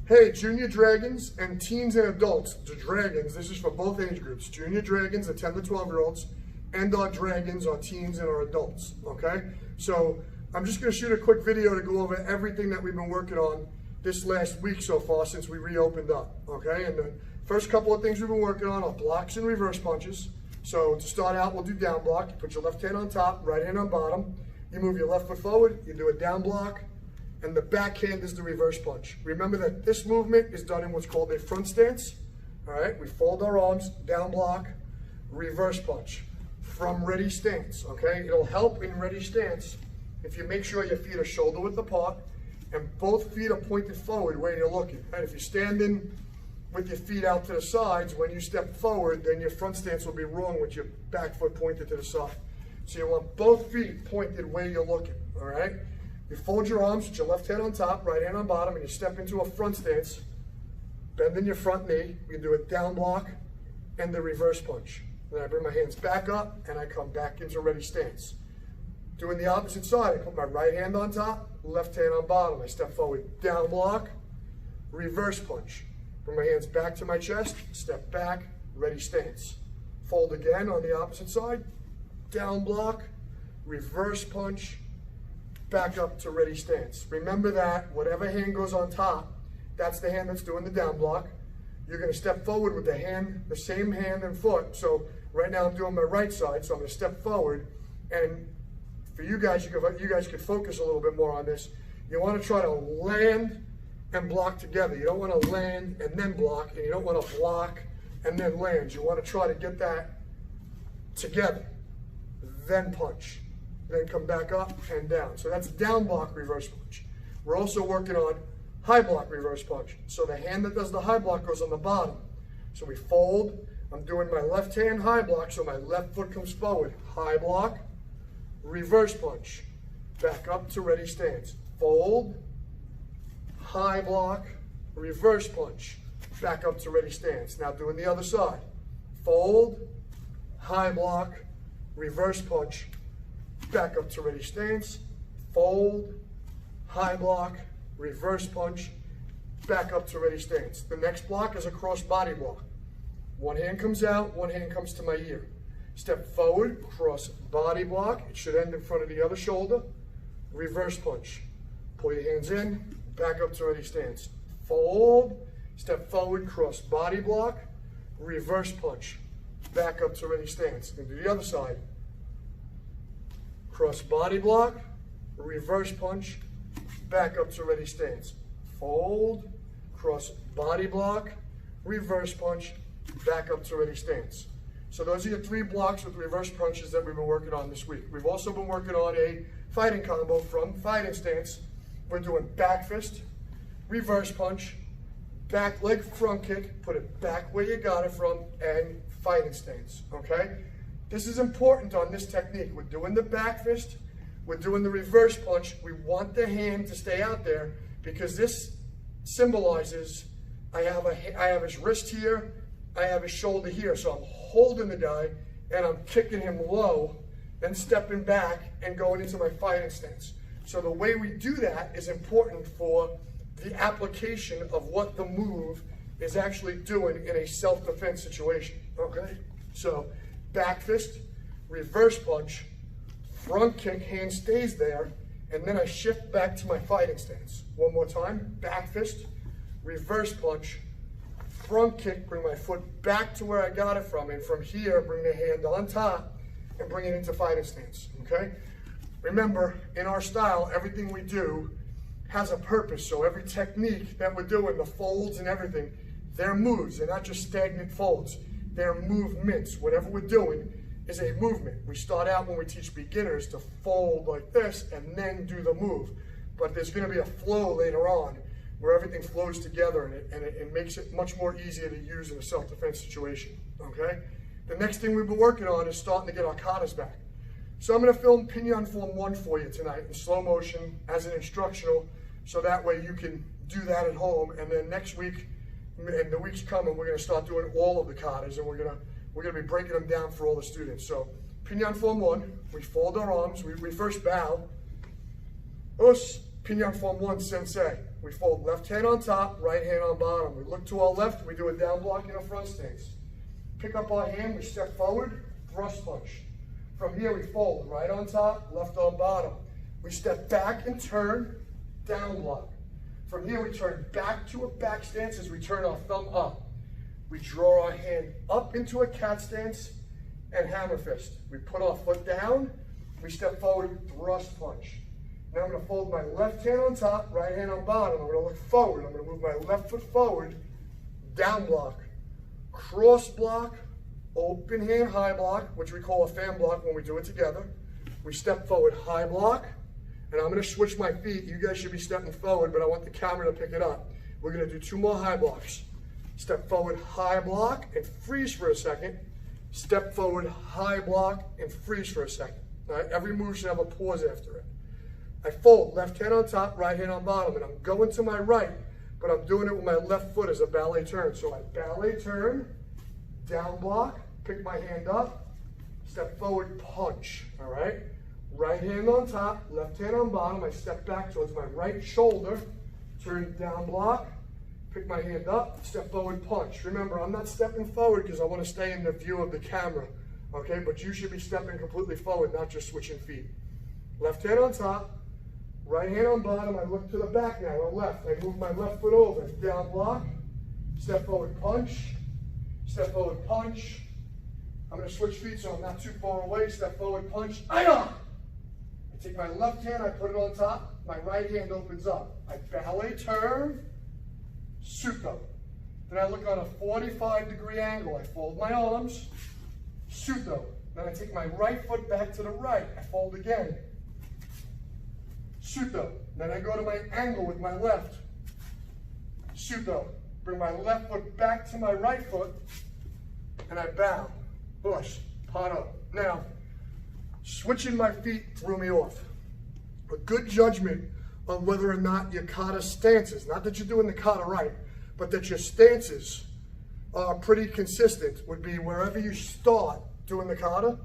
Hey, junior dragons and teens and adults, the dragons, this is for both age groups. Junior dragons, the 10 to 12-year-olds, and our dragons, our teens and our adults, okay? So I'm just gonna shoot a quick video to go over everything that we've been working on this last week so far since we reopened up, okay? And the first couple of things we've been working on are blocks and reverse punches. So to start out, we'll do down block. You put your left hand on top, right hand on bottom. You move your left foot forward, you do a down block, and the backhand is the reverse punch. Remember that this movement is done in what's called a front stance. All right, we fold our arms, down block, reverse punch from ready stance, okay? It'll help in ready stance if you make sure your feet are shoulder width apart and both feet are pointed forward where you're looking. Right? If you're standing with your feet out to the sides, when you step forward, then your front stance will be wrong with your back foot pointed to the side. So you want both feet pointed where you're looking, all right? You fold your arms with your left hand on top, right hand on bottom, and you step into a front stance, bending your front knee. You do a down block and the reverse punch. Then I bring my hands back up and I come back into ready stance. Doing the opposite side, I put my right hand on top, left hand on bottom. I step forward, down block, reverse punch. Bring my hands back to my chest, step back, ready stance. Fold again on the opposite side, down block, reverse punch, back up to ready stance. Remember that whatever hand goes on top, that's the hand that's doing the down block. You're gonna step forward with the hand, the same hand and foot. So right now I'm doing my right side, so I'm gonna step forward. And for you guys, you guys could focus a little bit more on this. You wanna try to land and block together. You don't wanna land and then block, and you don't wanna block and then land. You wanna try to get that together, then punch. Then come back up and down. So that's down block reverse punch. We're also working on high block reverse punch. So the hand that does the high block goes on the bottom. So we fold, I'm doing my left hand high block, so my left foot comes forward. High block, reverse punch. Back up to ready stance. Fold, high block, reverse punch. Back up to ready stance. Now doing the other side. Fold, high block, reverse punch. Back up to ready stance, fold, high block, reverse punch, back up to ready stance. The next block is a cross body block. One hand comes out, one hand comes to my ear. Step forward, cross body block. It should end in front of the other shoulder. Reverse punch. Pull your hands in, back up to ready stance. Fold, step forward, cross body block, reverse punch, back up to ready stance. And do the other side. Cross body block, reverse punch, back up to ready stance. Fold, cross body block, reverse punch, back up to ready stance. So those are your 3 blocks with reverse punches that we've been working on this week. We've also been working on a fighting combo from fighting stance. We're doing back fist, reverse punch, back leg front kick, put it back where you got it from, and fighting stance, okay? This is important on this technique. We're doing the back fist, we're doing the reverse punch. We want the hand to stay out there because this symbolizes I have his wrist here, I have his shoulder here. So I'm holding the guy and I'm kicking him low, then stepping back and going into my fighting stance. So the way we do that is important for the application of what the move is actually doing in a self-defense situation, okay? So back fist, reverse punch, front kick, hand stays there, and then I shift back to my fighting stance. One more time, back fist, reverse punch, front kick, bring my foot back to where I got it from, and from here, bring the hand on top and bring it into fighting stance, okay? Remember, in our style, everything we do has a purpose, so every technique that we're doing, the folds and everything, they're moves, they're not just stagnant folds. They're movements. Whatever we're doing is a movement. We start out when we teach beginners to fold like this and then do the move. But there's going to be a flow later on where everything flows together and it makes it much more easier to use in a self-defense situation, okay? The next thing we've been working on is starting to get our katas back. So I'm going to film Pinion Form 1 for you tonight in slow motion as an instructional, so that way you can do that at home. And then next week, and the weeks coming, we're going to start doing all of the katas, and we're going to be breaking them down for all the students. So Pinion Form 1, we fold our arms, we first bow. Us, Pinion Form 1, Sensei. We fold left hand on top, right hand on bottom. We look to our left, we do a down block in a front stance. Pick up our hand, we step forward, thrust punch. From here we fold, right on top, left on bottom. We step back and turn, down block. From here we turn back to a back stance as we turn our thumb up. We draw our hand up into a cat stance and hammer fist. We put our foot down, we step forward, thrust punch. Now I'm going to fold my left hand on top, right hand on bottom. I'm going to look forward. I'm going to move my left foot forward, down block, cross block, open hand high block, which we call a fan block when we do it together. We step forward, high block, and I'm going to switch my feet. You guys should be stepping forward, but I want the camera to pick it up. We're going to do 2 more high blocks. Step forward, high block, and freeze for a second. Step forward, high block, and freeze for a second. All right? Every move should have a pause after it. I fold, left hand on top, right hand on bottom, and I'm going to my right, but I'm doing it with my left foot as a ballet turn. So I ballet turn, down block, pick my hand up, step forward, punch, all right? Right hand on top, left hand on bottom, I step back towards my right shoulder, turn down block, pick my hand up, step forward, punch. Remember, I'm not stepping forward because I want to stay in the view of the camera, okay? But you should be stepping completely forward, not just switching feet. Left hand on top, right hand on bottom, I look to the back now, or left. I move my left foot over, down block, step forward, punch, step forward, punch. I'm going to switch feet so I'm not too far away, step forward, punch, I take my left hand, I put it on top, my right hand opens up. I ballet turn, Suto. Then I look on a 45-degree angle, I fold my arms, Suto. Then I take my right foot back to the right, I fold again, Suto. Then I go to my angle with my left. Suto. Bring my left foot back to my right foot. And I bow. Bush. Pado. Now, switching my feet threw me off. A good judgment on whether or not your kata stances, not that you're doing the kata right, but that your stances are pretty consistent, would be wherever you start doing the kata,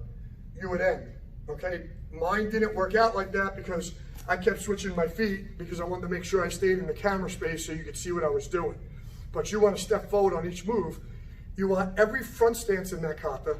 you would end. Okay? Mine didn't work out like that because I kept switching my feet because I wanted to make sure I stayed in the camera space so you could see what I was doing. But you want to step forward on each move. You want every front stance in that kata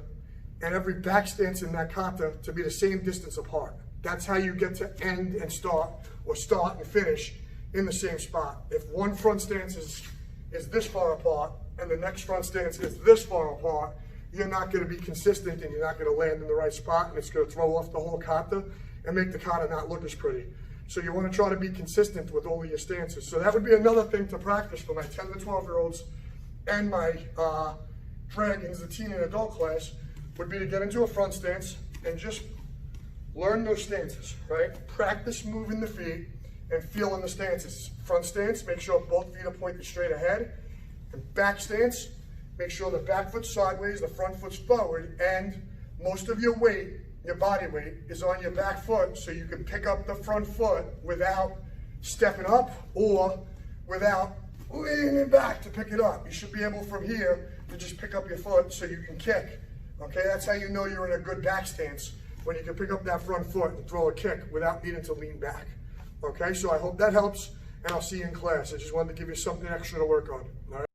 and every back stance in that kata to be the same distance apart. That's how you get to end and start, or start and finish in the same spot. If one front stance is this far apart and the next front stance is this far apart, you're not going to be consistent and you're not going to land in the right spot, and it's going to throw off the whole kata and make the kata not look as pretty. So you want to try to be consistent with all of your stances. So that would be another thing to practice for my 10 to 12-year-olds and my dragons, the teen and adult class, would be to get into a front stance and just learn those stances, right? Practice moving the feet and feeling the stances. Front stance, make sure both feet are pointed straight ahead. And back stance, make sure the back foot's sideways, the front foot's forward, and most of your weight, your body weight, is on your back foot, so you can pick up the front foot without stepping up or without leaning back to pick it up. You should be able from here to just pick up your foot so you can kick. Okay, that's how you know you're in a good back stance, when you can pick up that front foot and throw a kick without needing to lean back. Okay, so I hope that helps, and I'll see you in class. I just wanted to give you something extra to work on.